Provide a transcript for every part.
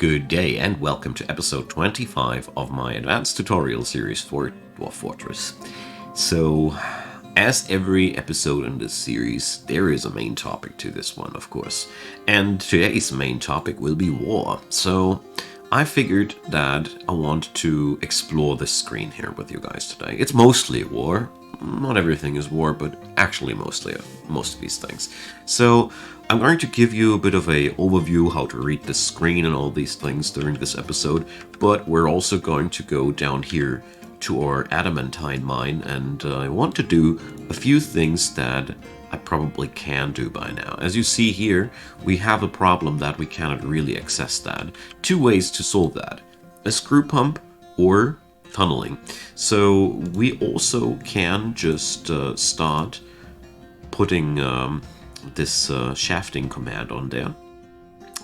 Good day and welcome to episode 25 of my advanced tutorial series for Dwarf Fortress. So, as every episode in this series, there is a main topic to this one, of course. And today's main topic will be war. So, I figured that I want to explore this screen here with you guys today. It's mostly war. Not everything is war, but actually most of these things. So I'm going to give you a bit of a overview how to read the screen and all these things during this episode, but we're also going to go down here to our adamantine mine, and I want to do a few things that I probably can do by now. As you see here, we have a problem that we cannot really access that. Two ways to solve that: a screw pump or tunneling. So we also can just start putting this shafting command on there,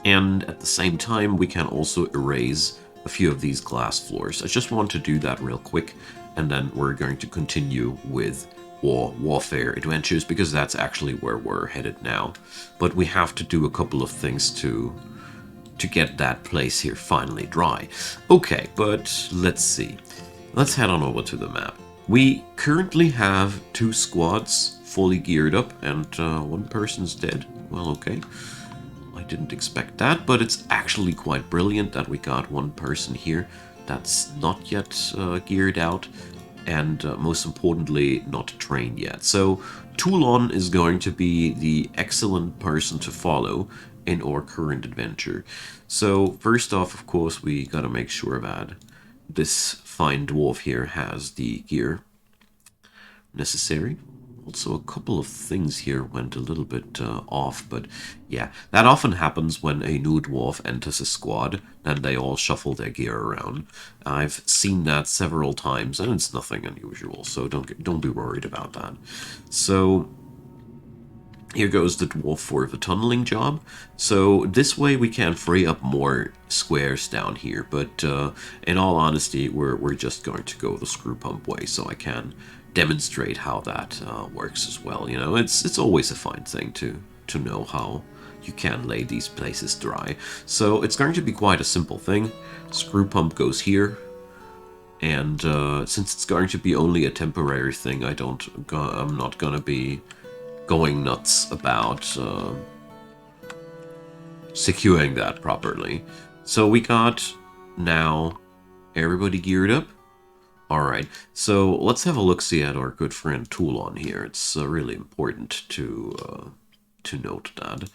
and at the same time we can also erase a few of these glass floors. I just want to do that real quick, and then we're going to continue with warfare adventures, because that's actually where we're headed now. But we have to do a couple of things to get that place here finally dry. Okay, but let's see. Let's head on over to the map. We currently have 2 squads fully geared up, and one person's dead. Well, okay. I didn't expect that, but it's actually quite brilliant that we got one person here that's not yet geared out, and most importantly, not trained yet. So Toulon is going to be the excellent person to follow in our current adventure. So first off, of course, we gotta make sure that this fine dwarf here has the gear necessary. Also, a couple of things here went a little bit off, but yeah, that often happens when a new dwarf enters a squad, then they all shuffle their gear around. I've seen that several times, and it's nothing unusual, so don't be worried about that. So here goes the dwarf for the tunneling job. So this way we can free up more squares down here, but in all honesty, we're just going to go the screw pump way, so I can demonstrate how that works as well. You know, it's always a fine thing to know how you can lay these places dry. So it's going to be quite a simple thing. Screw pump goes here, and since it's going to be only a temporary thing, I'm not gonna be going nuts about securing that properly. So we got now everybody geared up. Alright, so let's have a look-see at our good friend Toulon here. It's really important to note that.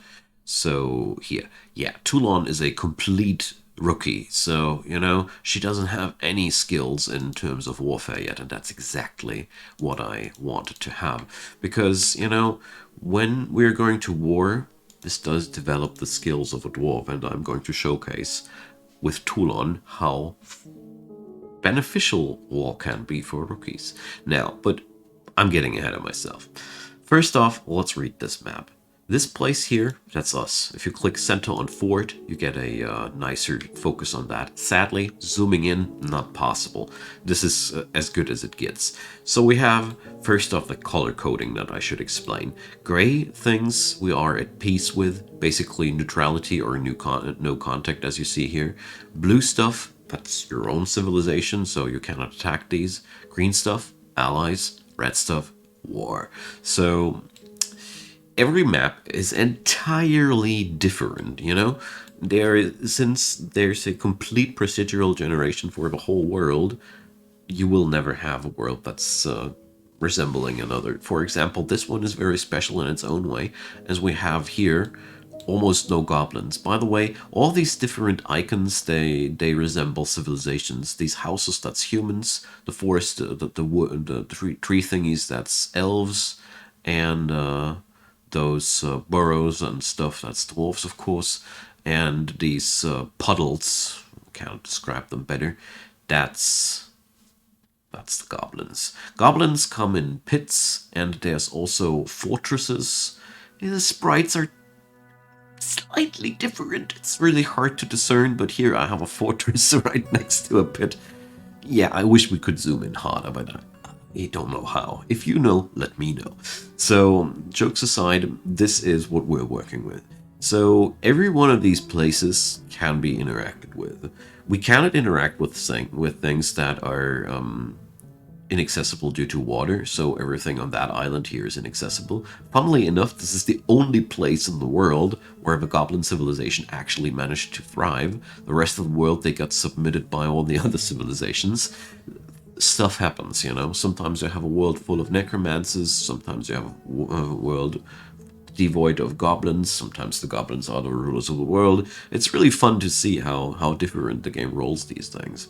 So here, yeah, Toulon is a complete rookie, so, you know, she doesn't have any skills in terms of warfare yet, and that's exactly what I wanted to have. Because, you know, when we're going to war, this does develop the skills of a dwarf, and I'm going to showcase with Toulon how beneficial war can be for rookies. Now, but I'm getting ahead of myself. First off, let's read this map. This place here, that's us. If you click center on fort, you get a nicer focus on that. Sadly, zooming in, not possible. This is as good as it gets. So we have, first off, the color coding that I should explain. Gray things we are at peace with, basically neutrality or no contact, as you see here. Blue stuff, that's your own civilization, so you cannot attack these. Green stuff, allies. Red stuff, war. So every map is entirely different, you know? Since there's a complete procedural generation for the whole world, you will never have a world that's resembling another. For example, this one is very special in its own way, as we have here almost no goblins. By the way, all these different icons, they resemble civilizations. These houses, that's humans. The forest, the tree thingies, that's elves. And those burrows and stuff, that's dwarves, of course. And these puddles, can't describe them better, that's the goblins. Goblins come in pits, and there's also fortresses. The sprites are slightly different. It's really hard to discern, but here I have a fortress right next to a pit. Yeah, I wish we could zoom in harder, but I don't know how. If you know, let me know. So, jokes aside, this is what we're working with. So every one of these places can be interacted with. We cannot interact with things that are inaccessible due to water, so everything on that island here is inaccessible. Funnily enough, this is the only place in the world where the goblin civilization actually managed to thrive. The rest of the world, they got submitted by all the other civilizations. Stuff happens, you know. Sometimes you have a world full of necromancers, sometimes you have a world devoid of goblins, sometimes the goblins are the rulers of the world. It's really fun to see how different the game rolls these things.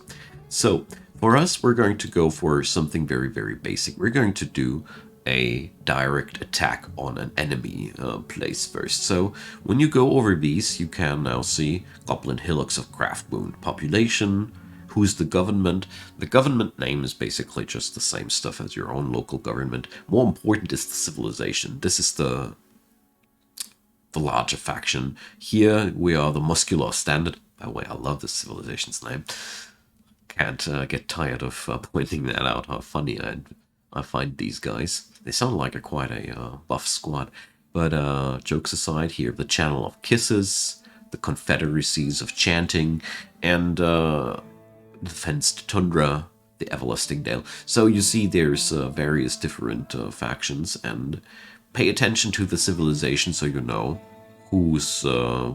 So, for us, we're going to go for something very, very basic. We're going to do a direct attack on an enemy place first. So, when you go over these, you can now see Goblin Hillocks of Craft Wound. Population, who's the government. The government name is basically just the same stuff as your own local government. More important is the civilization. This is the larger faction. Here we are the Muscular Standard. By the way, I love this civilization's name. Can't get tired of pointing that out, how funny I find these guys. They sound like quite a buff squad. But jokes aside, here the Channel of Kisses, the Confederacies of Chanting, and the Fenced Tundra, the Everlasting Dale. So you see there's various different factions, and pay attention to the civilization so you know who's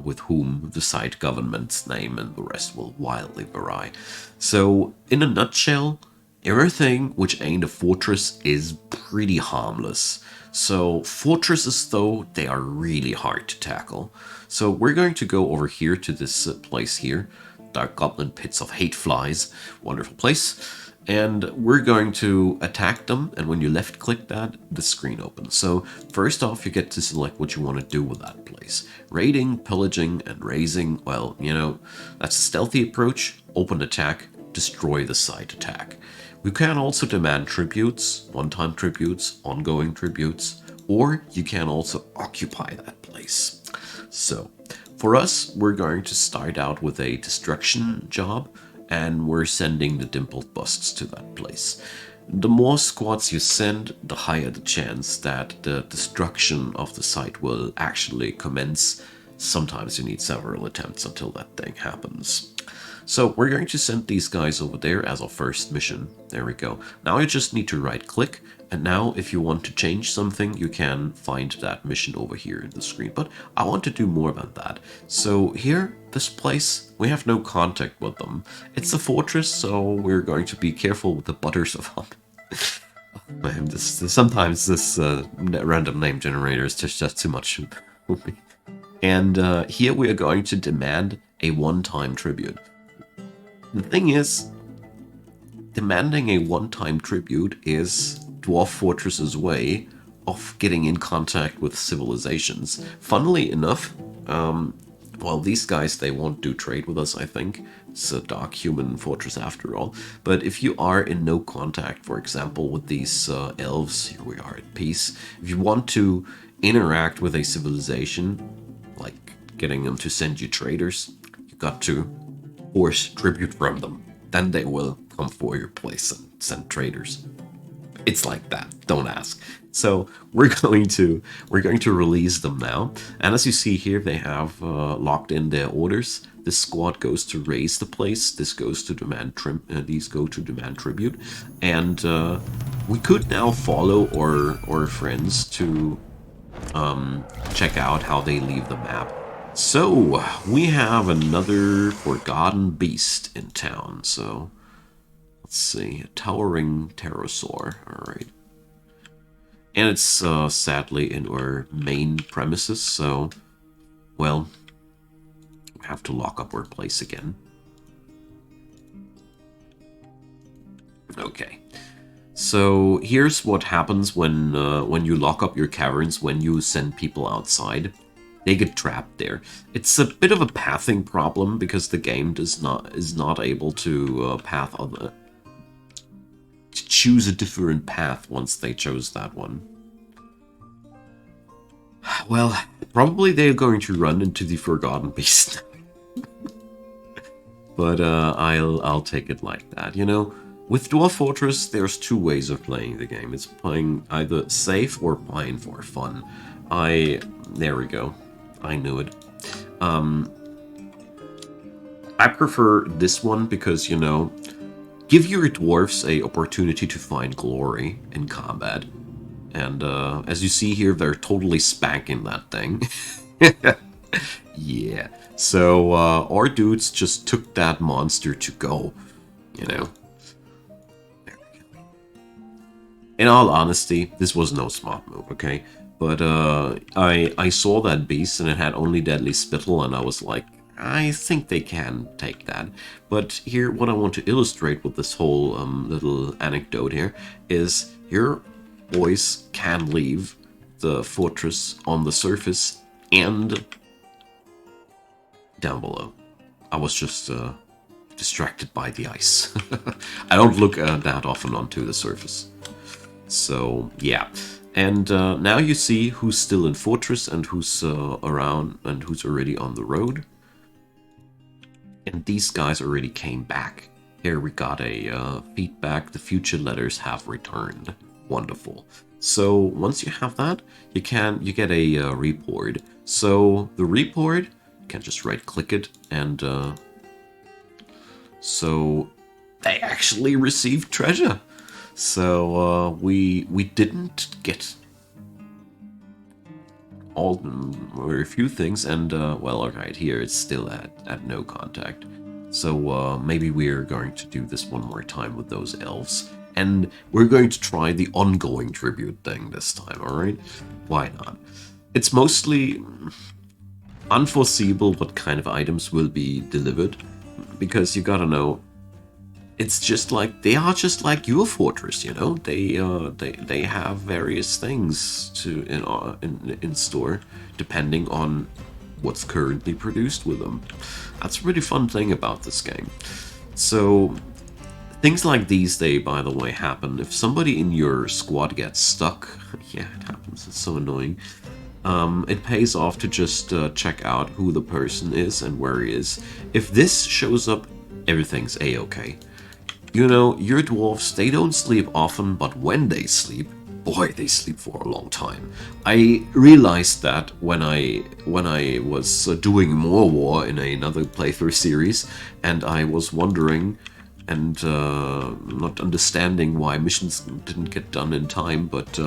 with whom, the site government's name, and the rest will wildly vary. So, in a nutshell, everything which ain't a fortress is pretty harmless. So, fortresses, though, they are really hard to tackle. So, we're going to go over here to this place here, Dark Goblin Pits of Hate Flies. Wonderful place. And we're going to attack them, and when you left click that, the screen opens. So first off, you get to select what you want to do with that place. Raiding, pillaging, and razing, well, you know, that's a stealthy approach. Open attack, destroy the site attack. We can also demand tributes, one-time tributes, ongoing tributes, or you can also occupy that place. So for us, we're going to start out with a destruction job, and we're sending the dimpled busts to that place. The more squads you send, the higher the chance that the destruction of the site will actually commence. Sometimes you need several attempts until that thing happens. So we're going to send these guys over there as our first mission. There we go. Now you just need to right click, and now if you want to change something, you can find that mission over here in the screen. But I want to do more than that. So here, this place, we have no contact with them. It's a fortress, so we're going to be careful with the butters of it. Man, sometimes this random name generator is just too much for me. And here we are going to demand a one-time tribute. The thing is, demanding a one-time tribute is Dwarf Fortress's way of getting in contact with civilizations. Funnily enough, well, these guys, they won't do trade with us, I think. It's a dark human fortress after all. But if you are in no contact, for example, with these elves, here we are at peace. If you want to interact with a civilization, like getting them to send you traders, you got to force tribute from them. Then they will come for your place and send traders. It's like that. Don't ask. So we're going to release them now. And as you see here, they have locked in their orders. This squad goes to raise the place. This goes to demand these go to demand tribute. And we could now follow our friends to check out how they leave the map. So we have another forgotten beast in town. So let's see, a towering pterosaur. All right. And it's sadly in our main premises, so, well, we have to lock up our place again. Okay. So here's what happens when you lock up your caverns, when you send people outside. They get trapped there. It's a bit of a pathing problem because the game is not able to choose a different path once they chose that one. Well, probably they're going to run into the Forgotten Beast. But I'll take it like that. You know, with Dwarf Fortress, there's two ways of playing the game. It's playing either safe or playing for fun. There we go. I knew it. I prefer this one because, you know, give your dwarves a opportunity to find glory in combat. And as you see here, they're totally spanking that thing. Yeah. So our dudes just took that monster to go, you know. In all honesty, this was no smart move, okay? But I saw that beast and it had only deadly spittle, and I was like, I think they can take that. But here, what I want to illustrate with this whole little anecdote here is your boys can leave the fortress on the surface and down below. I was just distracted by the ice. I don't look that often onto the surface. So, yeah. And now you see who's still in fortress and who's around and who's already on the road. And these guys already came back. Here we got a feedback. The future letters have returned. Wonderful. So once you have that, you get a report. So the report, you can just right click it, and so they actually received treasure. So we didn't get all or a few things, and well, alright, here it's still at no contact. So maybe we're going to do this one more time with those elves, and we're going to try the ongoing tribute thing this time. Alright, why not? It's mostly unforeseeable what kind of items will be delivered, because you gotta know, it's just like, they are just like your fortress, you know. They have various things to in store depending on what's currently produced with them. That's a really fun thing about this game. So things like these, they, by the way, happen if somebody in your squad gets stuck. Yeah, it happens. It's so annoying. It pays off to just check out who the person is and where he is. If this shows up, everything's a-okay. You know, your dwarves, they don't sleep often, but when they sleep, boy, they sleep for a long time. I realized that when I was doing more war in another playthrough series, and I was wondering and not understanding why missions didn't get done in time, but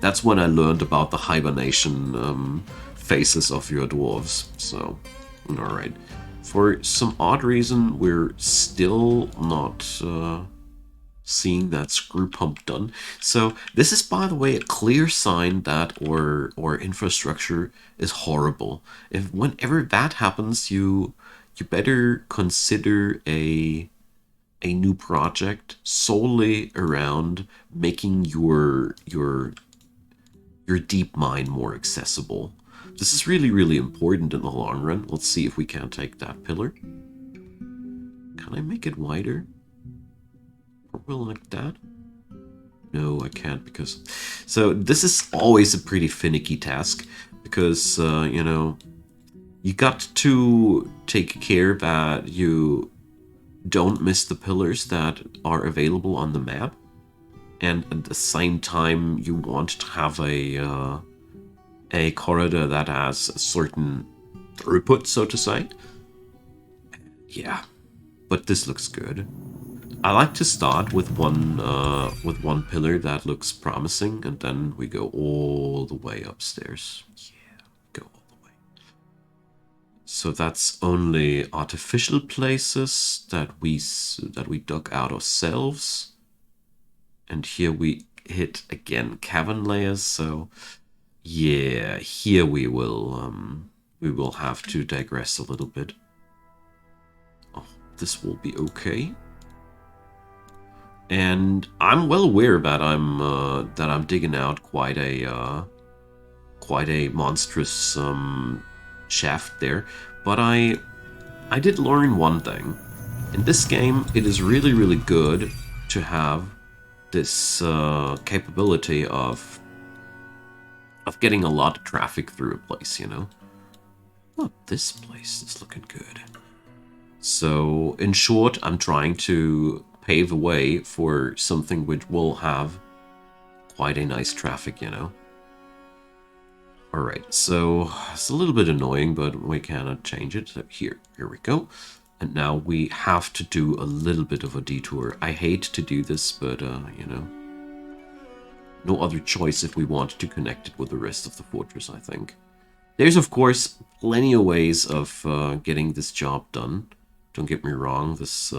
that's when I learned about the hibernation phases of your dwarves. So, alright. For some odd reason, we're still not seeing that screw pump done. So this is, by the way, a clear sign that our infrastructure is horrible. If whenever that happens, you better consider a new project solely around making your deep mine more accessible. This is really, really important in the long run. Let's see if we can take that pillar. Can I make it wider? Probably like that? No, I can't, because... So this is always a pretty finicky task, because, you know, you got to take care that you don't miss the pillars that are available on the map, and at the same time you want to have a corridor that has a certain throughput, so to say. Yeah, but this looks good. I like to start with one pillar that looks promising, and then we go all the way upstairs. Yeah, go all the way. So that's only artificial places that we dug out ourselves, and here we hit again cavern layers. So yeah, here we will have to digress a little bit. Oh, this will be okay. And I'm well aware that I'm digging out quite a monstrous shaft there, but I did learn one thing. In this game, it is really, really good to have this capability of getting a lot of traffic through a place, you know? Oh, this place is looking good. So, in short, I'm trying to pave a way for something which will have quite a nice traffic, you know? Alright, so it's a little bit annoying, but we cannot change it. So here we go. And now we have to do a little bit of a detour. I hate to do this, but, you know, no other choice if we want to connect it with the rest of the fortress, I think. There's, of course, plenty of ways of getting this job done. Don't get me wrong, there's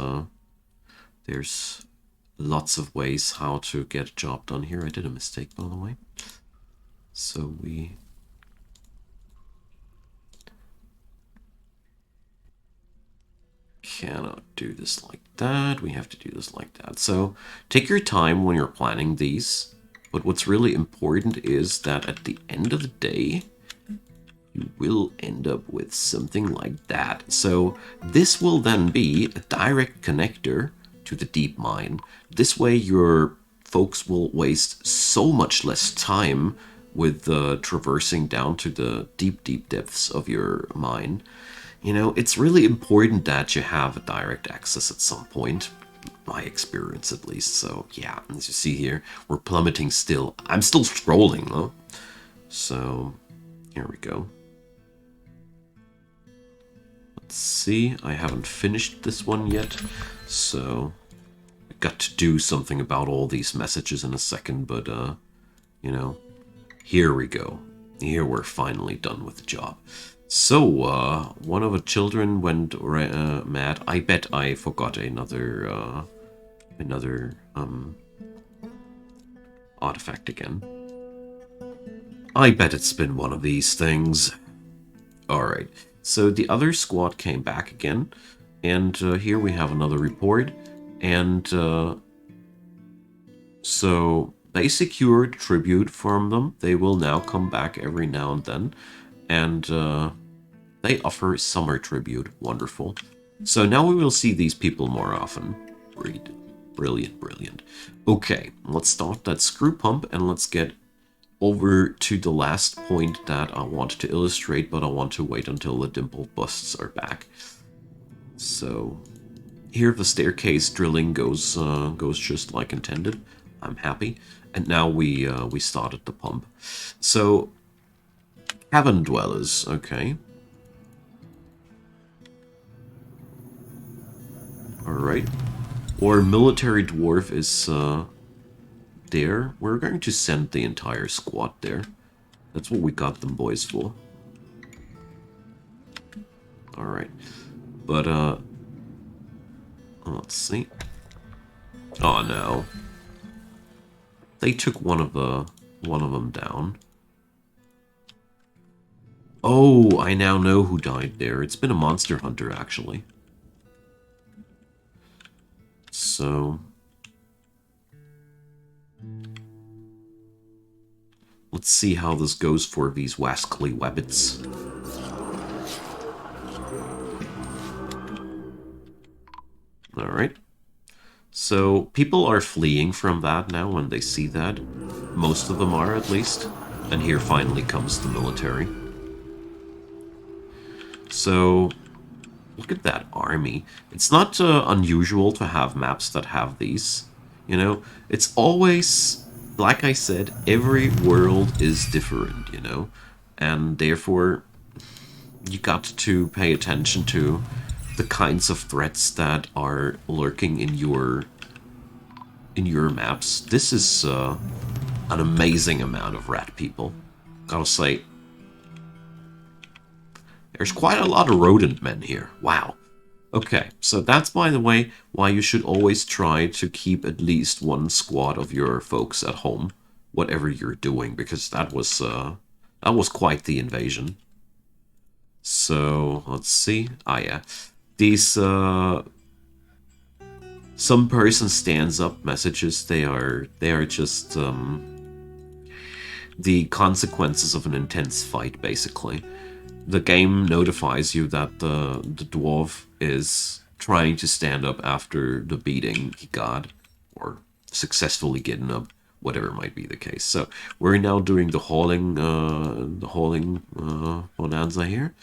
lots of ways how to get a job done here. I did a mistake, by the way. So we... cannot do this like that. We have to do this like that. So take your time when you're planning these. But what's really important is that at the end of the day, you will end up with something like that. So this will then be a direct connector to the deep mine. This way your folks will waste so much less time with traversing down to the deep, deep depths of your mine. You know, it's really important that you have a direct access at some point. My experience at least. So yeah, as you see here, we're plummeting still. I'm still scrolling though. So here we go. Let's see, I haven't finished this one yet, so I got to do something about all these messages in a second, but you know, here we go. Here we're finally done with the job. So, one of the children went mad. I bet I forgot another artifact again. I bet it's been one of these things. Alright, so the other squad came back again, and here we have another report, and so they secured tribute from them. They will now come back every now and then, and they offer summer tribute. Wonderful. So now we will see these people more often. Brilliant, brilliant. Okay, let's start that screw pump and let's get over to the last point that I want to illustrate, but I want to wait until the dimple busts are back. So here the staircase drilling goes just like intended. I'm happy. And now we started the pump. So cavern dwellers, okay. Alright. Or military dwarf is there. We're going to send the entire squad there. That's what we got them boys for. Alright. But let's see. Oh no. They took one of them down. Oh, I now know who died there. It's been a monster hunter, actually. So let's see how this goes for these wascally webbits. Alright. So people are fleeing from that now when they see that. Most of them are, at least. And here finally comes the military. So look at that army. It's not unusual to have maps that have these. You know, it's always, like I said, every world is different, you know. And therefore, you got to pay attention to the kinds of threats that are lurking in your maps. This is an amazing amount of rat people. Gotta say, there's quite a lot of rodent men here. Wow. Okay, so that's, by the way, why you should always try to keep at least one squad of your folks at home, whatever you're doing, because that was quite the invasion. So let's see. Ah, yeah, these some person stands up messages. They are just the consequences of an intense fight, basically. The game notifies you that the dwarf is trying to stand up after the beating he got, or successfully getting up, whatever might be the case. So we're now doing the hauling bonanza here,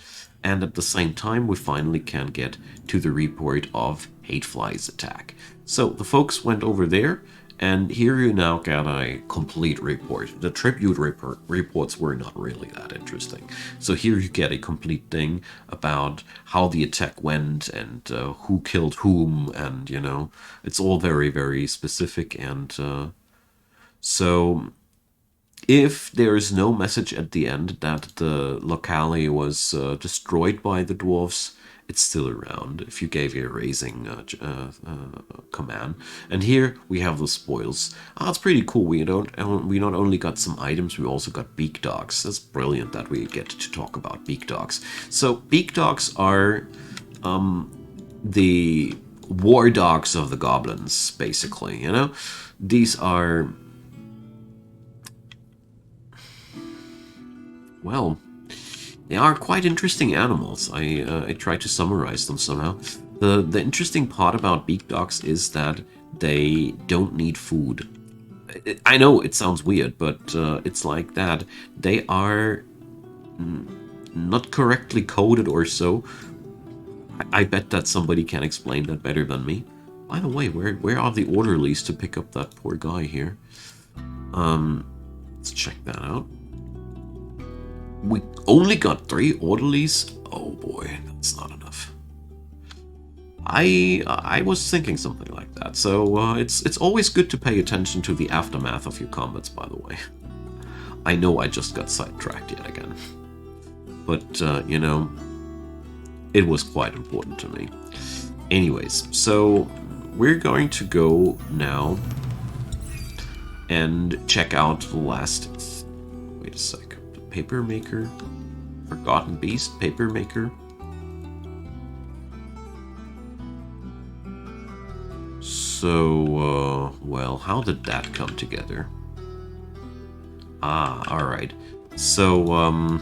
and at the same time we finally can get to the report of Hatefly's attack. So the folks went over there, And here you now get a complete report. The tribute reports were not really that interesting. So here you get a complete thing about how the attack went and who killed whom, and you know, it's all very, very specific. And so if there is no message at the end that the locale was destroyed by the dwarves, it's still around if you gave a raising command. And here we have the spoils. It's pretty cool. We not only got some items, we also got beak dogs. That's brilliant that we get to talk about beak dogs. So beak dogs are the war dogs of the goblins, basically. You know, these are, well, they are quite interesting animals. I try to summarize them somehow. The interesting part about beak dogs is that they don't need food. I know it sounds weird, but it's like that. They are not correctly coded or so. I bet that somebody can explain that better than me. By the way, where are the orderlies to pick up that poor guy here? Let's check that out. We only got 3 orderlies? Oh boy, that's not enough. I was thinking something like that. So it's always good to pay attention to the aftermath of your combats, by the way. I know I just got sidetracked yet again. But, you know, it was quite important to me. Anyways, so we're going to go now and check out the last... Wait a sec. Paper maker, forgotten beast, paper maker. So, well, how did that come together? All right. So,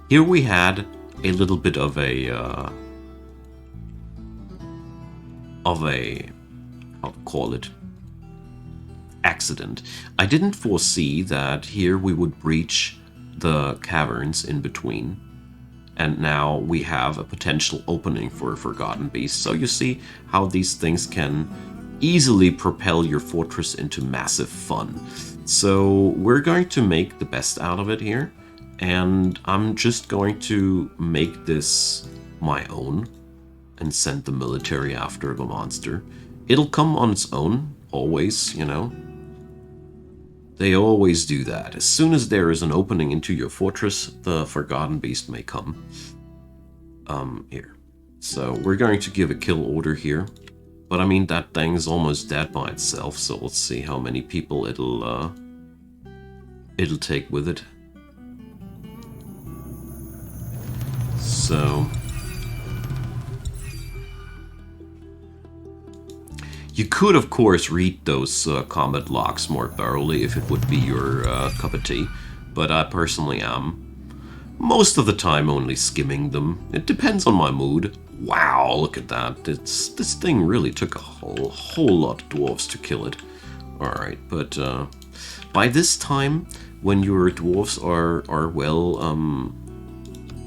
here we had a little bit of a, I'll call it, accident. I didn't foresee that here we would breach the caverns in between, and now we have a potential opening for forgotten beasts. So you see how these things can easily propel your fortress into massive fun. So we're going to make the best out of it here, and I'm just going to make this my own and send the military after the monster. It'll come on its own, always, you know. They always do that. As soon as there is an opening into your fortress, the Forgotten Beast may come. Here. So we're going to give a kill order here. But I mean, that thing's almost dead by itself, so let's see how many people it'll take with it. So... you could, of course, read those combat logs more thoroughly if it would be your cup of tea, but I personally am most of the time only skimming them. It depends on my mood. Wow, look at that. This thing really took a whole lot of dwarves to kill it. Alright, but by this time, when your dwarves are well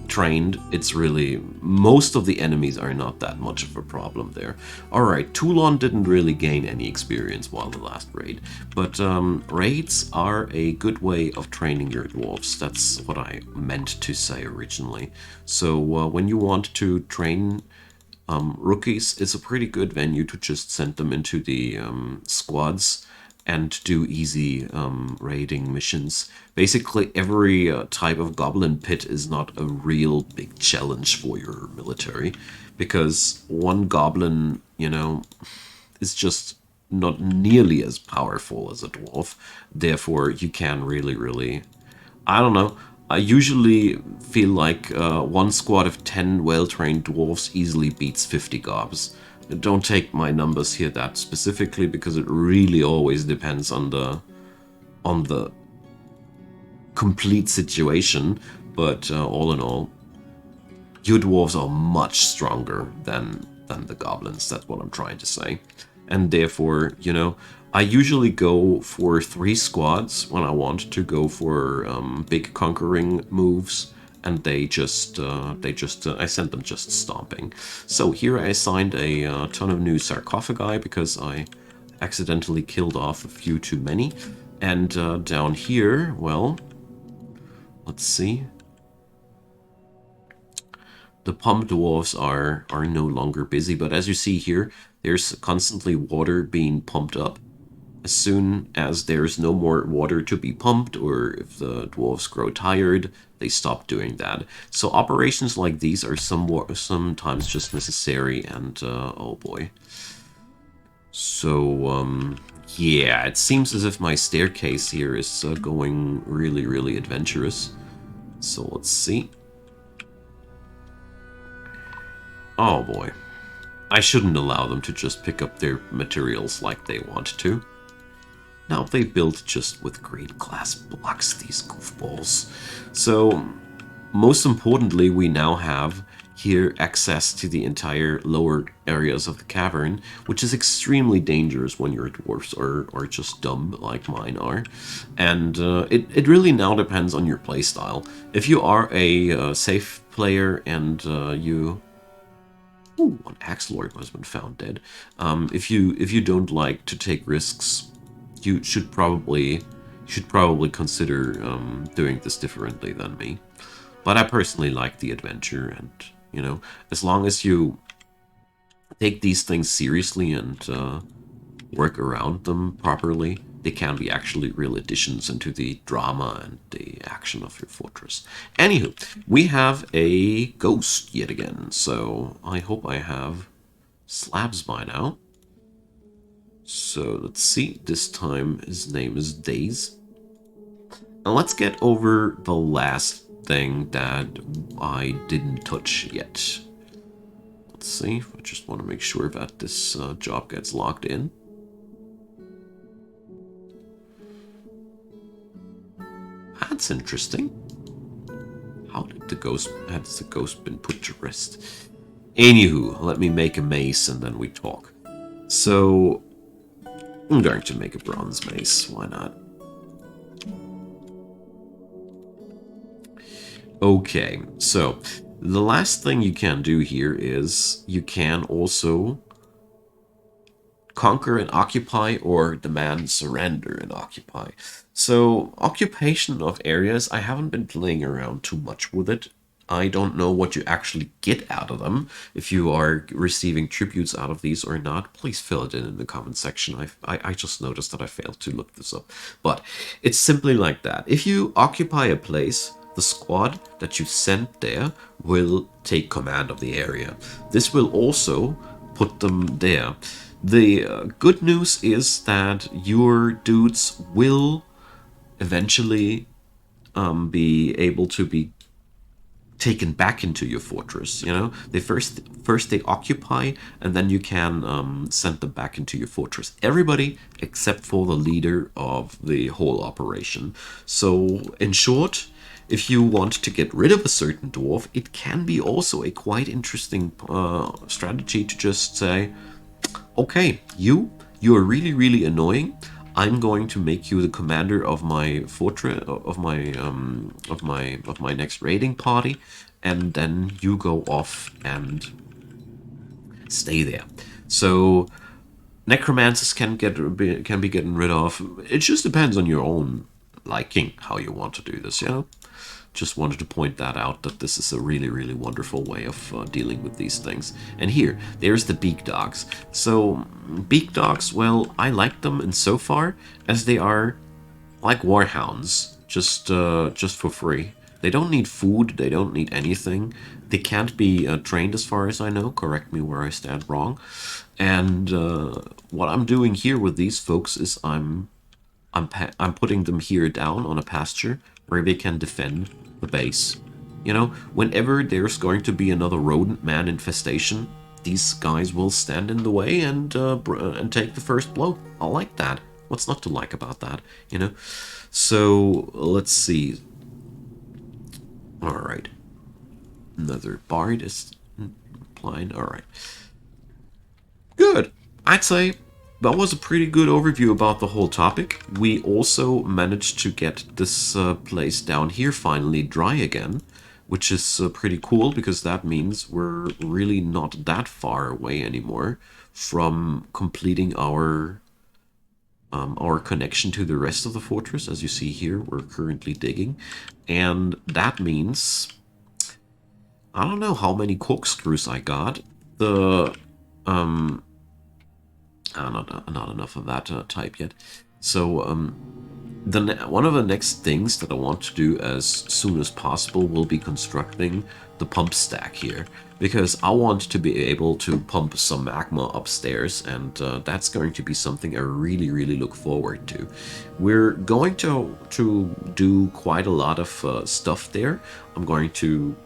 trained, it's really, most of the enemies are not that much of a problem there. Alright, Toulon didn't really gain any experience while the last raid, but raids are a good way of training your dwarves. That's what I meant to say originally. So when you want to train rookies, it's a pretty good venue to just send them into the squads and do easy raiding missions. Basically, every type of goblin pit is not a real big challenge for your military, because one goblin, you know, is just not nearly as powerful as a dwarf. Therefore, you can really, I don't know, I usually feel like one squad of 10 well-trained dwarves easily beats 50 gobs. Don't take my numbers here that specifically, because it really always depends on the complete situation, but all in all, your dwarves are much stronger than the goblins. That's what I'm trying to say. And therefore, you know, I usually go for 3 squads when I want to go for big conquering moves, and I sent them just stomping. So here I assigned a ton of new sarcophagi, because I accidentally killed off a few too many. And down here, well, let's see. The pump dwarves are no longer busy, but as you see here, there's constantly water being pumped up. As soon as there's no more water to be pumped, or if the dwarves grow tired, they stop doing that. So operations like these are sometimes just necessary, and oh boy. So, yeah, it seems as if my staircase here is going really, really adventurous. So let's see. Oh boy. I shouldn't allow them to just pick up their materials like they want to. Now they build just with great glass blocks, these goofballs. So, most importantly, we now have here access to the entire lower areas of the cavern, which is extremely dangerous when your dwarves are just dumb like mine are. And it really now depends on your playstyle. If you are a safe player and you... Ooh, an axe lord has been found dead. If you don't like to take risks, you should probably consider doing this differently than me. But I personally like the adventure, and you know, as long as you take these things seriously and work around them properly, they can be actually real additions into the drama and the action of your fortress. Anywho, we have a ghost yet again, so I hope I have slabs by now. So let's see, this time his name is Days. Now let's get over the last thing that I didn't touch yet. Let's see, I just want to make sure that this job gets locked in. That's interesting. Has the ghost been put to rest? Anywho, let me make a mace and then we talk. So, I'm going to make a bronze mace, why not? Okay, so the last thing you can do here is you can also conquer and occupy, or demand surrender and occupy. So occupation of areas, I haven't been playing around too much with it. I don't know what you actually get out of them. If you are receiving tributes out of these or not, please fill it in the comment section. I just noticed that I failed to look this up. But it's simply like that. If you occupy a place, the squad that you sent there will take command of the area. This will also put them there. The good news is that your dudes will eventually be able to be taken back into your fortress. You know, they first they occupy, and then you can send them back into your fortress. Everybody except for the leader of the whole operation. So in short, if you want to get rid of a certain dwarf, it can be also a quite interesting strategy to just say, okay, you are really, really annoying. I'm going to make you the commander of my fortress, of my next raiding party, and then you go off and stay there. So necromancers can be getting rid of. It just depends on your own liking how you want to do this, you know. Just wanted to point that out, that this is a really, really wonderful way of dealing with these things. And here, there's the beak dogs. So, beak dogs, well, I like them insofar as they are like warhounds, just for free. They don't need food, they don't need anything. They can't be trained as far as I know, correct me where I stand wrong. And what I'm doing here with these folks is I'm putting them here down on a pasture where they can defend the base. You know, whenever there's going to be another rodent man infestation, these guys will stand in the way and take the first blow. I like that. What's not to like about that, you know? So, let's see. Alright. Another bard is replying. Alright. Good. I'd say that was a pretty good overview about the whole topic. We also managed to get this place down here finally dry again, which is pretty cool, because that means we're really not that far away anymore from completing our our connection to the rest of the fortress. As you see here, we're currently digging, and that means I don't know how many corkscrews I got. The not enough of that type yet. So one of the next things that I want to do as soon as possible will be constructing the pump stack here, because I want to be able to pump some magma upstairs, and that's going to be something I really look forward to. We're going to do quite a lot of stuff there. I'm going to,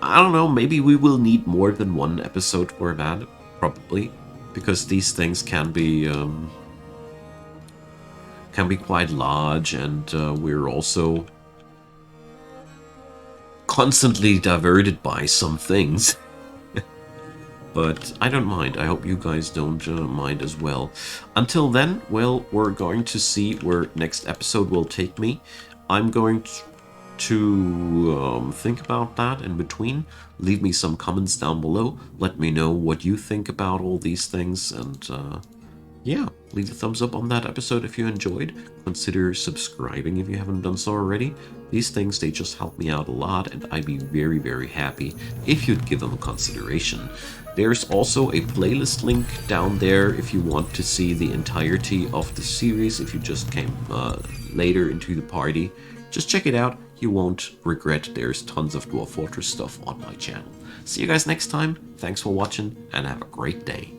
I don't know, maybe we will need more than one episode for that, probably, because these things can be quite large, and we're also constantly diverted by some things. But I don't mind. I hope you guys don't mind as well. Until then, well, we're going to see where next episode will take me. I'm going to think about that in between. Leave me some comments down below. Let me know what you think about all these things, and yeah, leave a thumbs up on that episode if you enjoyed. Consider subscribing if you haven't done so already. These things, they just help me out a lot, and I'd be very happy if you'd give them a consideration. There's also a playlist link down there if you want to see the entirety of the series. If you just came later into the party, just check it out. You won't regret. There's tons of Dwarf Fortress stuff on my channel. See you guys next time. Thanks for watching, and have a great day.